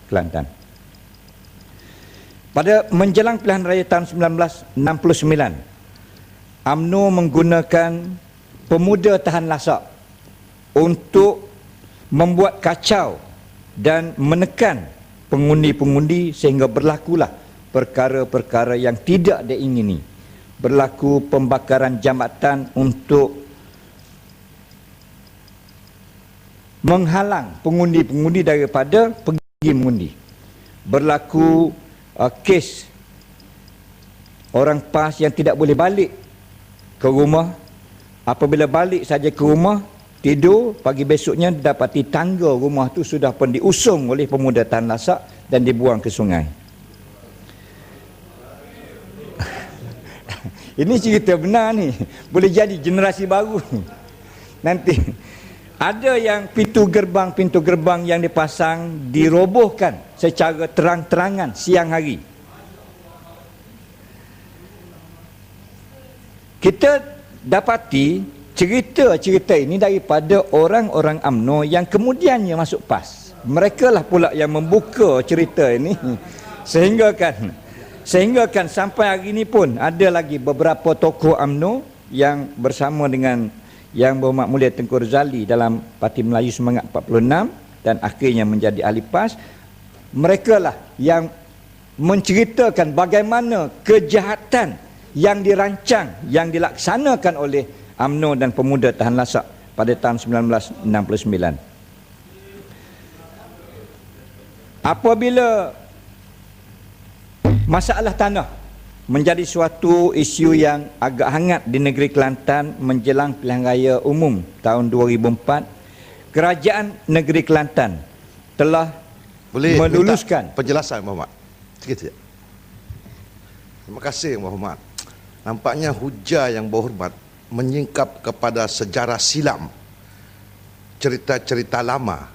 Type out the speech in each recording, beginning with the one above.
Kelantan. Pada menjelang pilihan raya tahun 1969, UMNO menggunakan pemuda tahan lasak untuk membuat kacau dan menekan pengundi-pengundi sehingga berlakulah perkara-perkara yang tidak diingini. Berlaku pembakaran jambatan untuk menghalang pengundi-pengundi daripada pergi mengundi. Berlaku kes orang PAS yang tidak boleh balik ke rumah. Apabila balik saja ke rumah, tidur, pagi besoknya dapati tangga rumah tu sudah pun diusung oleh pemuda tahan lasak dan dibuang ke sungai. Ini cerita benar ni. Boleh jadi generasi baru nanti. Ada yang pintu gerbang yang dipasang dirobohkan secara terang-terangan siang hari. Kita dapati cerita-cerita ini daripada orang-orang UMNO yang kemudiannya masuk PAS. Mereka lah pula yang membuka cerita ini sehingga kan sampai hari ini pun ada lagi beberapa tokoh UMNO yang bersama dengan Yang Berhormat Mulia Tengku Razali dalam Parti Melayu Semangat 46 dan akhirnya menjadi ahli PAS. Mereka lah yang menceritakan bagaimana kejahatan yang dirancang, yang dilaksanakan oleh UMNO dan pemuda tahan lasak pada tahun 1969. Apabila masalah tanah menjadi suatu isu yang agak hangat di negeri Kelantan menjelang pilihan raya umum tahun 2004, Kerajaan Negeri Kelantan telah meluluskan penjelasan Muhammad. Sikit saja. Terima kasih Muhammad. Nampaknya hujah yang berhormat menyingkap kepada sejarah silam, cerita-cerita lama.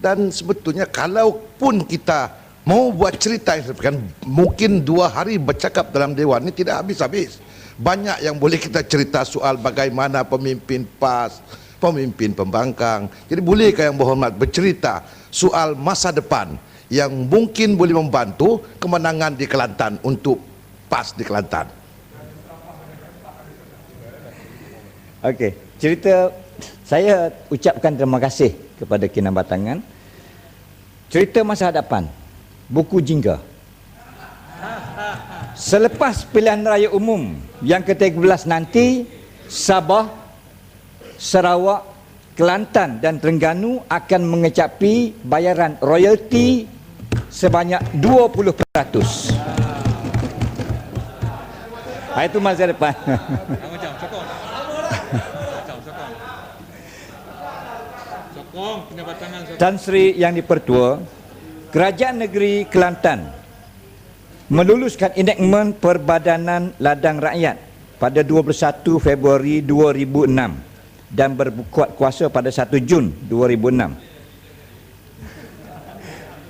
Dan sebetulnya kalaupun kita mau buat cerita kan mungkin 2 hari bercakap dalam dewan ini tidak habis-habis. Banyak yang boleh kita cerita soal bagaimana pemimpin PAS, pemimpin pembangkang. Jadi bolehkah yang berhormat bercerita soal masa depan yang mungkin boleh membantu kemenangan di Kelantan untuk PAS di Kelantan? Okey, cerita saya ucapkan terima kasih kepada Kinabatangan. Cerita masa hadapan, buku jingga. Selepas pilihan raya umum yang ke-13 nanti, Sabah, Sarawak, Kelantan dan Terengganu akan mengecapi bayaran royalti sebanyak 20%. Itu masa depan. Tan Sri Yang Dipertua, Kerajaan Negeri Kelantan meluluskan enakmen Perbadanan Ladang Rakyat pada 21 Februari 2006 dan berkuat kuasa pada 1 Jun 2006.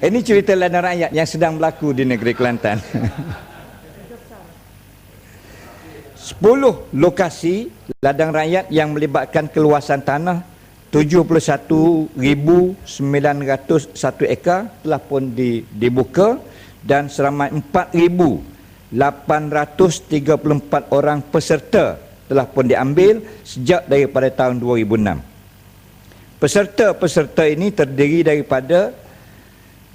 Ini cerita ladang rakyat yang sedang berlaku di negeri Kelantan. 10 lokasi ladang rakyat yang melibatkan keluasan tanah 71,901 ekar telah pun dibuka dan seramai 4,834 orang peserta telah pun diambil sejak daripada tahun 2006. Peserta-peserta ini terdiri daripada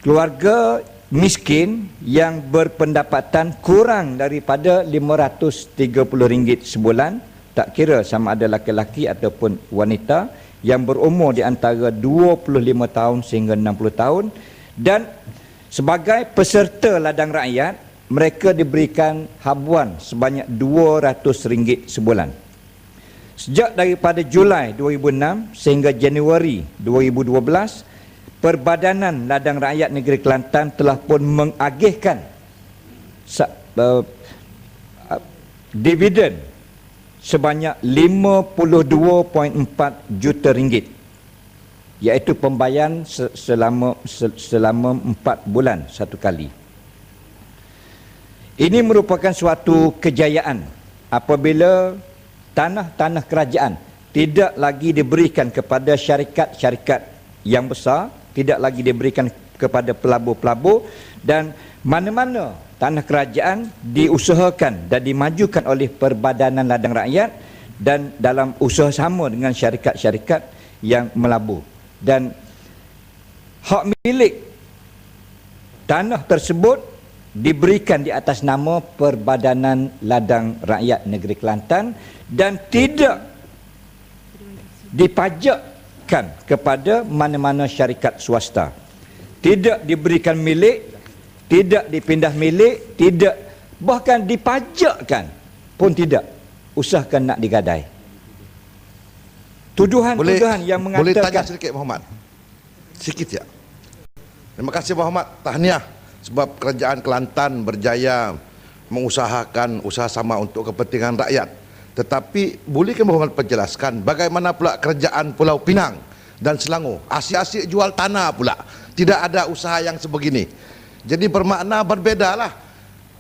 keluarga miskin yang berpendapatan kurang daripada RM530 sebulan, tak kira sama ada laki-laki ataupun wanita, yang berumur di antara 25 tahun sehingga 60 tahun. Dan sebagai peserta ladang rakyat, mereka diberikan habuan sebanyak RM200 sebulan. Sejak daripada Julai 2006 sehingga Januari 2012, Perbadanan Ladang Rakyat Negeri Kelantan telah pun mengagihkan dividen sebanyak RM52.4 juta, iaitu pembayaran selama 4 bulan satu kali. Ini merupakan suatu kejayaan apabila tanah-tanah kerajaan tidak lagi diberikan kepada syarikat-syarikat yang besar, tidak lagi diberikan kepada pelabur-pelabur, dan mana-mana tanah kerajaan diusahakan dan dimajukan oleh Perbadanan Ladang Rakyat dan dalam usaha sama dengan syarikat-syarikat yang melabur. Dan hak milik tanah tersebut diberikan di atas nama Perbadanan Ladang Rakyat Negeri Kelantan dan tidak dipajakkan kepada mana-mana syarikat swasta. Tidak diberikan milik, tidak dipindah milik, tidak, bahkan dipajakkan pun tidak. Usahakan nak digadai. Tuduhan-tuduhan yang mengatakan... Boleh tanya sedikit Muhammad? Sikit ya. Terima kasih Muhammad. Tahniah sebab kerajaan Kelantan berjaya mengusahakan usaha sama untuk kepentingan rakyat. Tetapi bolehkah Muhammad penjelaskan bagaimana pula kerajaan Pulau Pinang dan Selangor asyik-asyik jual tanah pula? Tidak ada usaha yang sebegini. Jadi bermakna berbeza lah.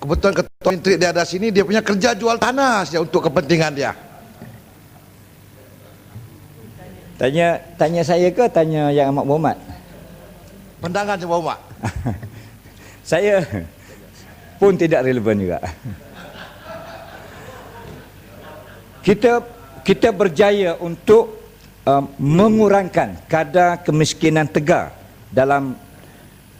Kebetulan ketua menteri dia ada sini, dia punya kerja jual tanah saja untuk kepentingan dia. Tanya saya ke tanya Yang Amat Berhormat? Pandangan Yang Berhormat. Saya pun tidak relevan juga. Kita berjaya untuk mengurangkan kadar kemiskinan tegar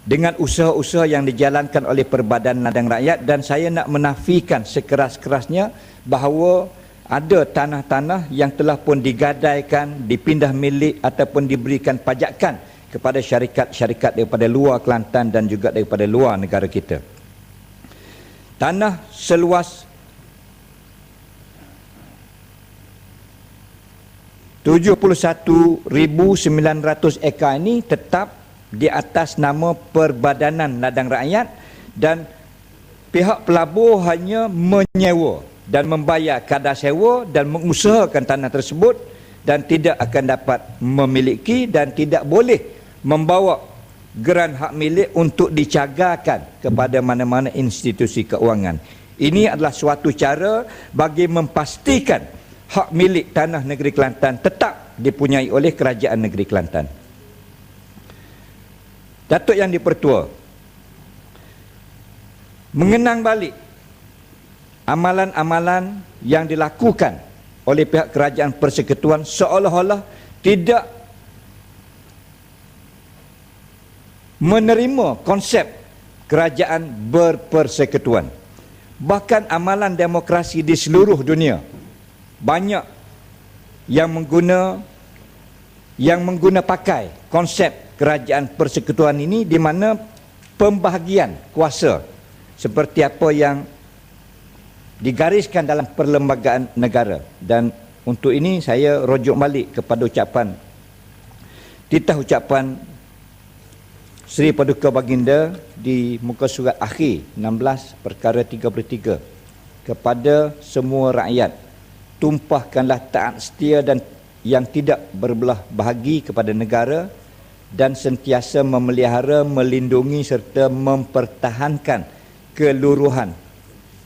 dengan usaha-usaha yang dijalankan oleh Perbadanan Ladang Rakyat, dan saya nak menafikan sekeras-kerasnya bahawa ada tanah-tanah yang telah pun digadaikan, dipindah milik ataupun diberikan pajakan kepada syarikat-syarikat daripada luar Kelantan dan juga daripada luar negara kita. Tanah seluas 71,900 ekar ini tetap di atas nama Perbadanan Ladang Rakyat, dan pihak pelabur hanya menyewa dan membayar kadar sewa dan mengusahakan tanah tersebut, dan tidak akan dapat memiliki dan tidak boleh membawa geran hak milik untuk dicagarkan kepada mana-mana institusi keuangan. Ini adalah suatu cara bagi memastikan hak milik tanah negeri Kelantan tetap dipunyai oleh kerajaan negeri Kelantan. Datuk Yang di-Pertua, mengenang balik amalan-amalan yang dilakukan oleh pihak kerajaan persekutuan seolah-olah tidak menerima konsep kerajaan berpersekutuan. Bahkan amalan demokrasi di seluruh dunia banyak yang mengguna pakai konsep kerajaan persekutuan ini, di mana pembahagian kuasa seperti apa yang digariskan dalam perlembagaan negara. Dan untuk ini saya rujuk balik kepada titah ucapan Seri Paduka Baginda di muka surat akhir 16 perkara 33, kepada semua rakyat tumpahkanlah taat setia dan yang tidak berbelah bahagi kepada negara, dan sentiasa memelihara, melindungi serta mempertahankan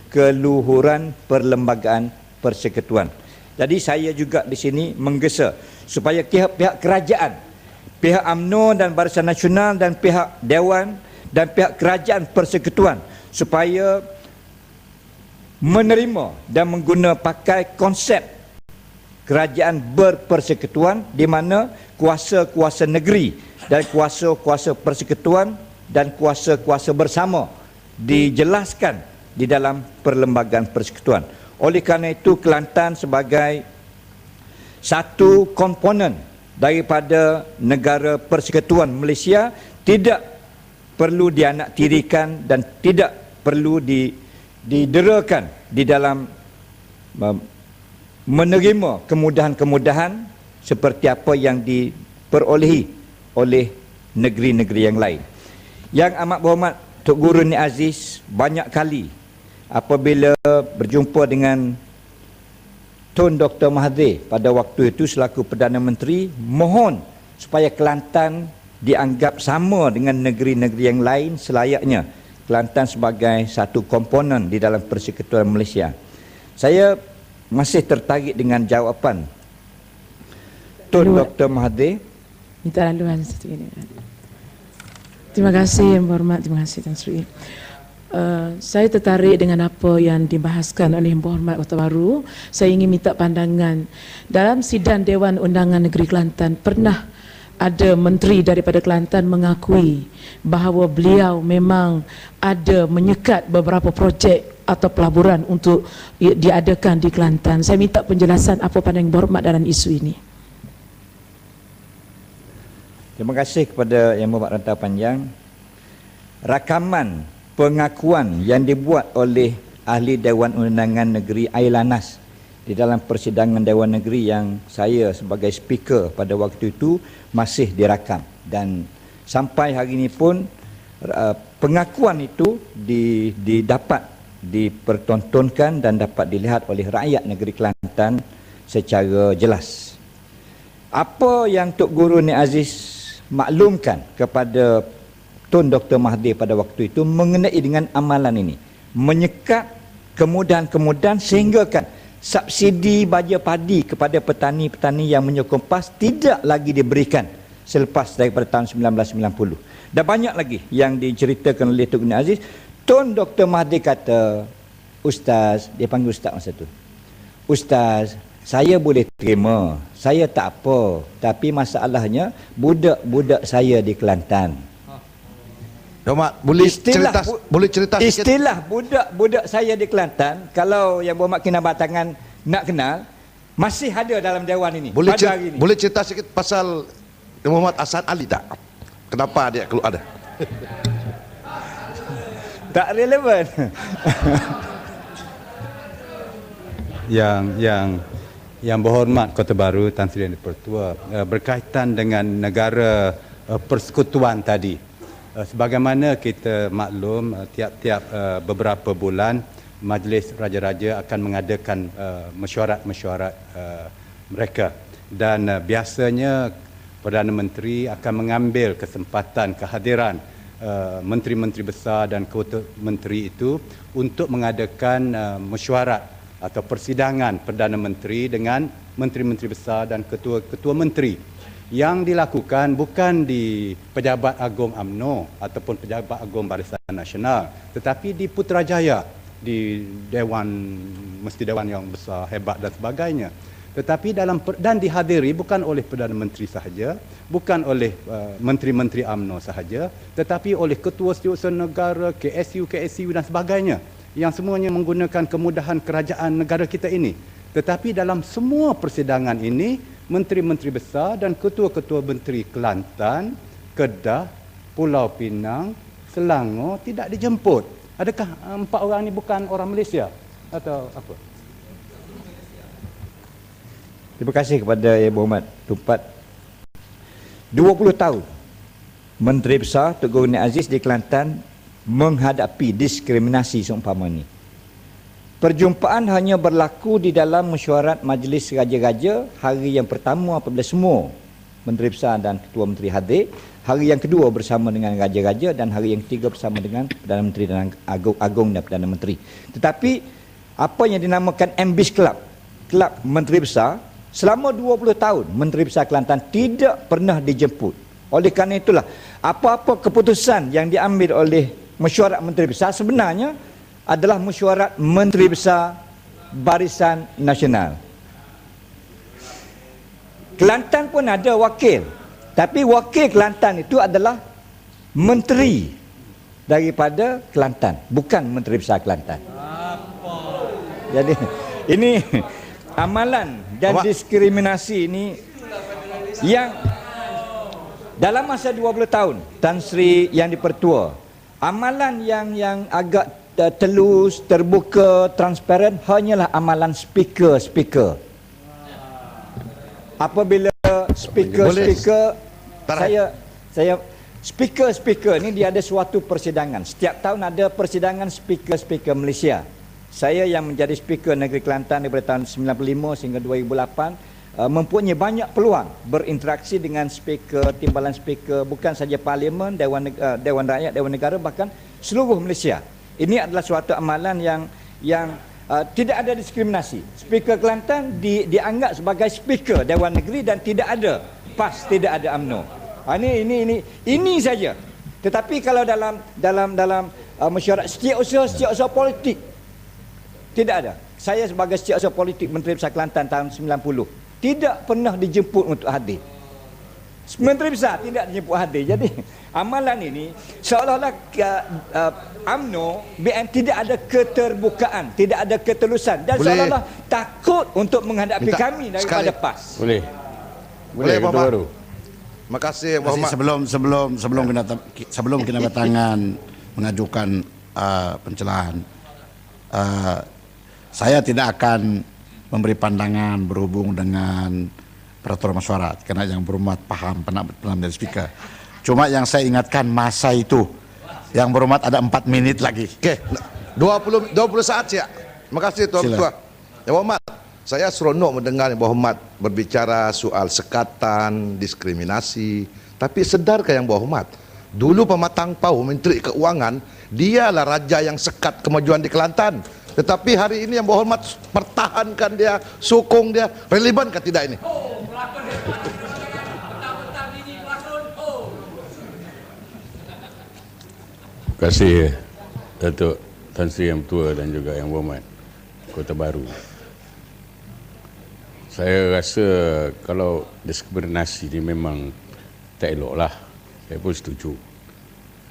keluhuran perlembagaan persekutuan. Jadi saya juga di sini menggesa supaya pihak-pihak kerajaan, pihak UMNO dan Barisan Nasional dan pihak Dewan dan pihak kerajaan persekutuan supaya menerima dan mengguna pakai konsep kerajaan berpersekutuan, di mana kuasa-kuasa negeri dan kuasa-kuasa persekutuan dan kuasa-kuasa bersama dijelaskan di dalam perlembagaan persekutuan. Oleh kerana itu, Kelantan sebagai satu komponen daripada negara persekutuan Malaysia tidak perlu dianaktirikan dan tidak perlu diderakan di dalam menerima kemudahan-kemudahan seperti apa yang diperolehi oleh negeri-negeri yang lain. Yang Amat Berhormat Tok Guru Ni Aziz banyak kali apabila berjumpa dengan Tun Dr. Mahathir pada waktu itu selaku Perdana Menteri, mohon supaya Kelantan dianggap sama dengan negeri-negeri yang lain selayaknya Kelantan sebagai satu komponen di dalam persekutuan Malaysia. Saya masih tertarik dengan jawapan Tun Dr. Mahathir. Minta laluan sikit. Terima kasih Yang Berhormat, terima kasih Tan Sri. Saya tertarik dengan apa yang dibahaskan oleh Yang Berhormat Kota Baru. Saya ingin minta pandangan. Dalam sidang Dewan Undangan Negeri Kelantan, pernah ada menteri daripada Kelantan mengakui bahawa beliau memang ada menyekat beberapa projek atau pelaburan untuk diadakan di Kelantan. Saya minta penjelasan apa pandangan Yang Berhormat dalam isu ini. Terima kasih kepada Yang Berhormat Rantau Panjang. Rakaman pengakuan yang dibuat oleh ahli Dewan Undangan Negeri Ailanas di dalam persidangan Dewan Negeri yang saya sebagai speaker pada waktu itu masih dirakam, dan sampai hari ini pun pengakuan itu didapat dipertontonkan dan dapat dilihat oleh rakyat negeri Kelantan secara jelas. Apa yang Tok Guru Nik Aziz maklumkan kepada Tun Dr. Mahathir pada waktu itu mengenai dengan amalan ini, menyekat kemudahan-kemudahan sehingga kan subsidi baja padi kepada petani-petani yang menyokong PAS tidak lagi diberikan selepas daripada tahun 1990. Dan banyak lagi yang diceritakan oleh Tun Nik Aziz. Tun Dr. Mahathir kata, Ustaz, dia panggil Ustaz masa tu, Ustaz, saya boleh terima, saya tak apa, tapi masalahnya budak-budak saya di Kelantan. Berhormat, boleh cerita sikit? Istilah budak-budak saya di Kelantan, kalau Yang Berhormat Kinabatangan nak kenal, masih ada dalam Dewan ini. Boleh cerita sikit pasal Yang Berhormat Hasan Ali tak? Kenapa dia keluar ada? Tak relevan. Yang Berhormat Kota Baru Tan Sri Yang Dipertua, berkaitan dengan negara persekutuan tadi. Sebagaimana kita maklum, tiap-tiap beberapa bulan Majlis Raja-Raja akan mengadakan mesyuarat-mesyuarat mereka, dan biasanya Perdana Menteri akan mengambil kesempatan kehadiran menteri-menteri besar dan ketua menteri itu untuk mengadakan mesyuarat atau persidangan Perdana Menteri dengan menteri-menteri besar dan ketua-ketua menteri, yang dilakukan bukan di Pejabat Agong UMNO ataupun Pejabat Agong Barisan Nasional, tetapi di Putrajaya, di mesti dewan yang besar, hebat dan sebagainya. Tetapi dan dihadiri bukan oleh Perdana Menteri sahaja, bukan oleh menteri-menteri UMNO sahaja, tetapi oleh Ketua Setiausaha Negara, KSU dan sebagainya, yang semuanya menggunakan kemudahan kerajaan negara kita ini. Tetapi dalam semua persidangan ini, menteri-menteri besar dan ketua-ketua menteri Kelantan, Kedah, Pulau Pinang, Selangor tidak dijemput. Adakah 4 orang ini bukan orang Malaysia atau apa? Terima kasih kepada Yang Berhormat Tupat. 20 tahun Menteri Besar Tok Guru Nik Aziz di Kelantan menghadapi diskriminasi seumpama ini. Perjumpaan hanya berlaku di dalam mesyuarat Majlis Raja-Raja hari yang pertama apabila semua Menteri Besar dan Ketua Menteri hadir, hari yang kedua bersama dengan Raja-Raja, dan hari yang ketiga bersama dengan Perdana Menteri dan Agong dan Perdana Menteri. Tetapi apa yang dinamakan Ambis Club, Kelab Menteri Besar, selama 20 tahun Menteri Besar Kelantan tidak pernah dijemput. Oleh kerana itulah, apa-apa keputusan yang diambil oleh mesyuarat Menteri Besar sebenarnya adalah mesyuarat Menteri Besar Barisan Nasional. Kelantan pun ada wakil, tapi wakil Kelantan itu adalah menteri daripada Kelantan, bukan Menteri Besar Kelantan. Jadi ini amalan dan diskriminasi ini yang dalam masa 20 tahun Tan Sri Yang Dipertua, amalan yang agak telus, terbuka, transparan hanyalah amalan speaker. Apabila speaker speaker ni dia ada suatu persidangan. Setiap tahun ada persidangan speaker Malaysia. Saya yang menjadi speaker negeri Kelantan daripada tahun 95 sehingga 2008 mempunyai banyak peluang berinteraksi dengan speaker, timbalan speaker, bukan saja parlimen, Dewan Rakyat, Dewan Negara, bahkan seluruh Malaysia. Ini adalah suatu amalan yang tidak ada diskriminasi. Speaker Kelantan dianggap sebagai speaker Dewan Negeri dan tidak ada PAS, tidak ada UMNO. Ini saja Tetapi kalau dalam mesyuarat setiausaha politik tidak ada. Saya sebagai setiausaha politik Menteri Besar Kelantan tahun 90 tidak pernah dijemput untuk hadir. Menteri Besar tidak dijemput hadir. Jadi amalan ini seolah-olah UMNO BN tidak ada keterbukaan, tidak ada ketelusan dan seolah-olah takut untuk menghadapi kami daripada PAS. Boleh Ketua Baru. Terima kasih Muhammad. Sebelum Kinabatangan mengajukan pencelahan, saya tidak akan memberi pandangan berhubung dengan peraturan mesyuarat karena yang berhormat paham penampilan dari speaker. Cuma yang saya ingatkan masa itu, yang berhormat ada 4 menit lagi. Okey, 20 saat ya. Terima kasih Tuan Ketua. Yang berhormat, saya seronok mendengar Yang Berhormat berbicara soal sekatan, diskriminasi. Tapi sedarkah Yang Berhormat, dulu Pematang Pau Menteri Keuangan, dialah raja yang sekat kemajuan di Kelantan. Tetapi hari ini Yang Berhormat pertahankan dia, sokong dia. Relevankah tidak ini? Terima kasih Datuk Tan Sri Yang Tua dan juga Yang Berhormat Kota Baru. Saya rasa kalau diskriminasi ini memang tak eloklah. Saya pun setuju.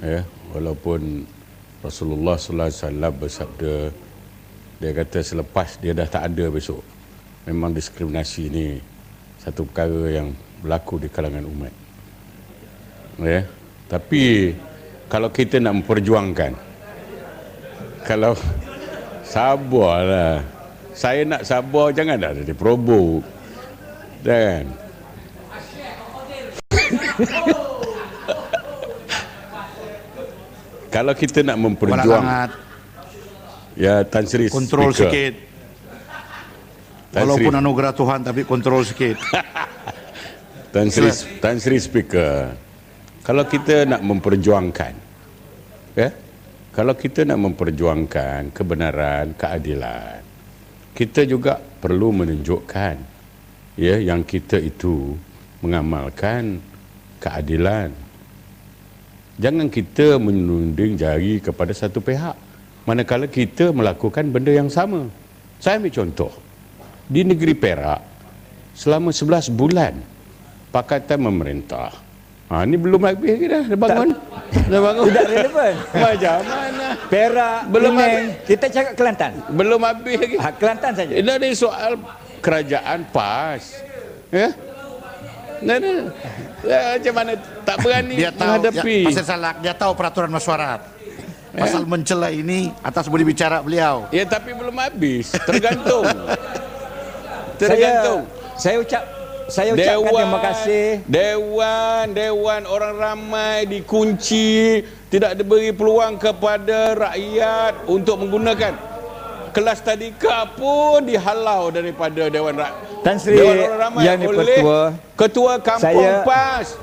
Ya, walaupun Rasulullah sallallahu alaihi wasallam bersabda, dia kata selepas dia dah tak ada besok. Memang diskriminasi ini satu perkara yang berlaku di kalangan umat. Ya, tapi kalau kita nak memperjuangkan, kalau sabarlah. Saya nak sabar, jangan ada diperobok. Dan kalau kita nak memperjuang, ya Tan Sri kontrol speaker. sikit. Walaupun anugerah Tuhan tapi kontrol sikit. Tan Sri speaker. Kalau kita nak memperjuangkan, ya, kalau kita nak memperjuangkan kebenaran, keadilan, kita juga perlu menunjukkan, ya, yang kita itu mengamalkan keadilan. Jangan kita menunding jari kepada satu pihak manakala kita melakukan benda yang sama. Saya ambil contoh. Di negeri Perak selama 11 bulan Pakatan Memerintah. Ini belum habis lagi dah bangun. Dah bangun. Tidak relevan. Macam mana? Perak, Belum Penang, kita cakap Kelantan. Belum habis lagi. Kelantan saja. Ini ada soal kerajaan PAS. Ya? Macam mana tak berani Dia tahu menghadapi. Pasal Salak, dia tahu peraturan mesyuarat. Pasal mencela ini atas budi bicara beliau. Ya, tapi belum habis. Tergantung. Tergantung. Saya ucapkan terima kasih. Dewan orang ramai dikunci, tidak diberi peluang kepada rakyat untuk menggunakan. Kelas tadika pun dihalau daripada Dewan Rakyat. Tan Sri yang dipertua, Ketua Kampung PAS,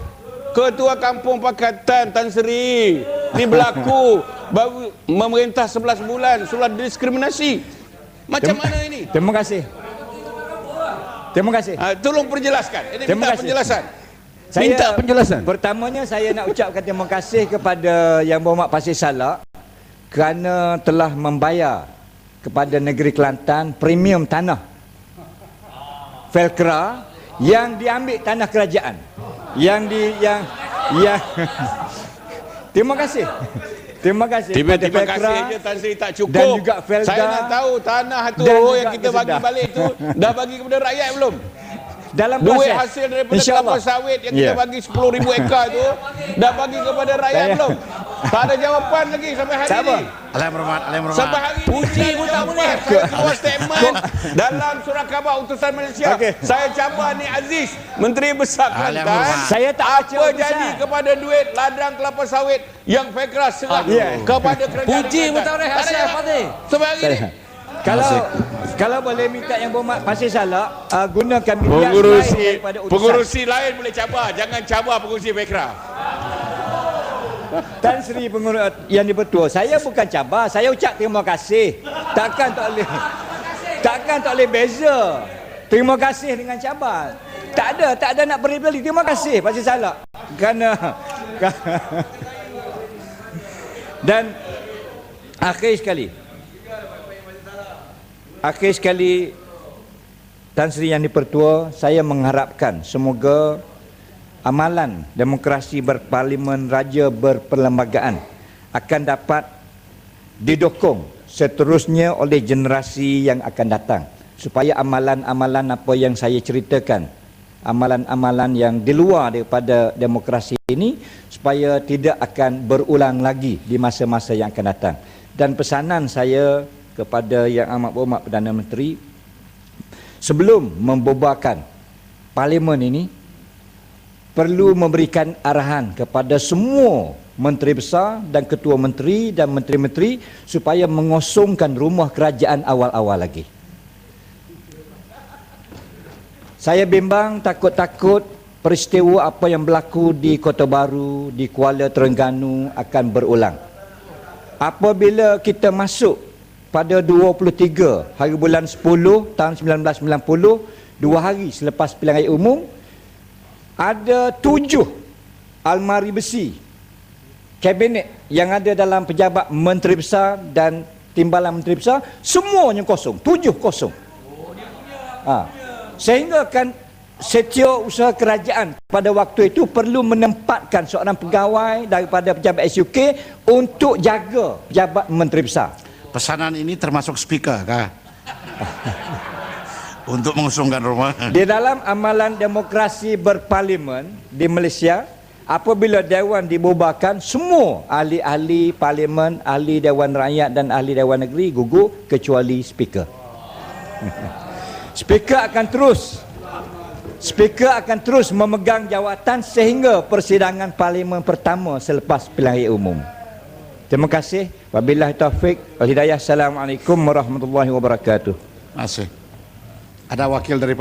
Ketua Kampung Pakatan Tan Sri. Ini berlaku baru memerintah 11 bulan, soal diskriminasi. Macam mana ini? Terima kasih. Terima kasih. Tolong perjelaskan. Ini minta penjelasan. Minta penjelasan. Pertamanya saya nak ucapkan terima kasih kepada Yang Berhormat Pasir Salak kerana telah membayar kepada negeri Kelantan premium tanah Velcra yang diambil tanah kerajaan. Yang terima kasih. Terima kasih. Tiba-tiba kasih je Tan Sri tak cukup. Dan juga Felda. Saya nak tahu tanah tu yang kita bagi balik tu dah bagi kepada rakyat belum? Dalam duit proses. hasil daripada kelapa sawit yang kita bagi 10,000 ekar tu dah bagi kepada rakyat belum? Tak ada jawapan lagi sampai hari ini. Alhamdulillah. Sampai hari ini puji pun tak boleh. Saya keluar statement dalam surat khabar utusan Malaysia. Saya cabar ni Aziz, Menteri Besar Kelantan. Saya tak baca apa jadi kepada duit ladang kelapa sawit yang Velcra serah kepada kerajaan. Puji pun tak boleh hasil Fatih. Sampai hari ini. Kalau boleh minta Yang Berhormat Pasir Salak gunakan media lain daripada utusan. Pengurusi lain boleh cabar, jangan cabar pengurusi Velcra. Tan Sri pengurus yang dipertua, saya bukan cabar, saya ucap terima kasih. Takkan tak boleh beza terima kasih dengan cabar. Tak ada nak beri-beri. Terima kasih Pasir Salak kerana Dan akhir sekali Tan Sri Yang Dipertua, saya mengharapkan semoga amalan demokrasi berparlimen raja berperlembagaan akan dapat didukung seterusnya oleh generasi yang akan datang, supaya amalan-amalan apa yang saya ceritakan, amalan-amalan yang di luar daripada demokrasi ini, supaya tidak akan berulang lagi di masa-masa yang akan datang. Dan pesanan saya kepada Yang Amat Berhormat Perdana Menteri, sebelum membubarkan parlimen ini, perlu memberikan arahan kepada semua menteri besar dan ketua menteri dan menteri-menteri supaya mengosongkan rumah kerajaan awal-awal lagi. Saya bimbang, takut-takut peristiwa apa yang berlaku di Kota Baru, di Kuala Terengganu akan berulang. Apabila kita masuk pada 23 hari bulan 10 tahun 1990, 2 hari selepas pilihan raya umum, ada 7 almari besi kabinet yang ada dalam pejabat menteri besar dan timbalan menteri besar, semuanya kosong, 7 kosong. Sehingga kan setiausaha kerajaan pada waktu itu perlu menempatkan seorang pegawai daripada pejabat SUK untuk jaga pejabat menteri besar. Pesanan ini termasuk speaker kah? Untuk mengusungkan rumah. Di dalam amalan demokrasi berparlimen di Malaysia, apabila Dewan dibubarkan, semua ahli-ahli parlimen, ahli Dewan Rakyat dan ahli Dewan Negeri gugur kecuali speaker. Speaker akan terus memegang jawatan sehingga persidangan parlimen pertama selepas pilihan raya umum. Terima kasih. Wabillahi taufik wal hidayah. Assalamualaikum warahmatullahi wabarakatuh. Masih. Ada wakil daripada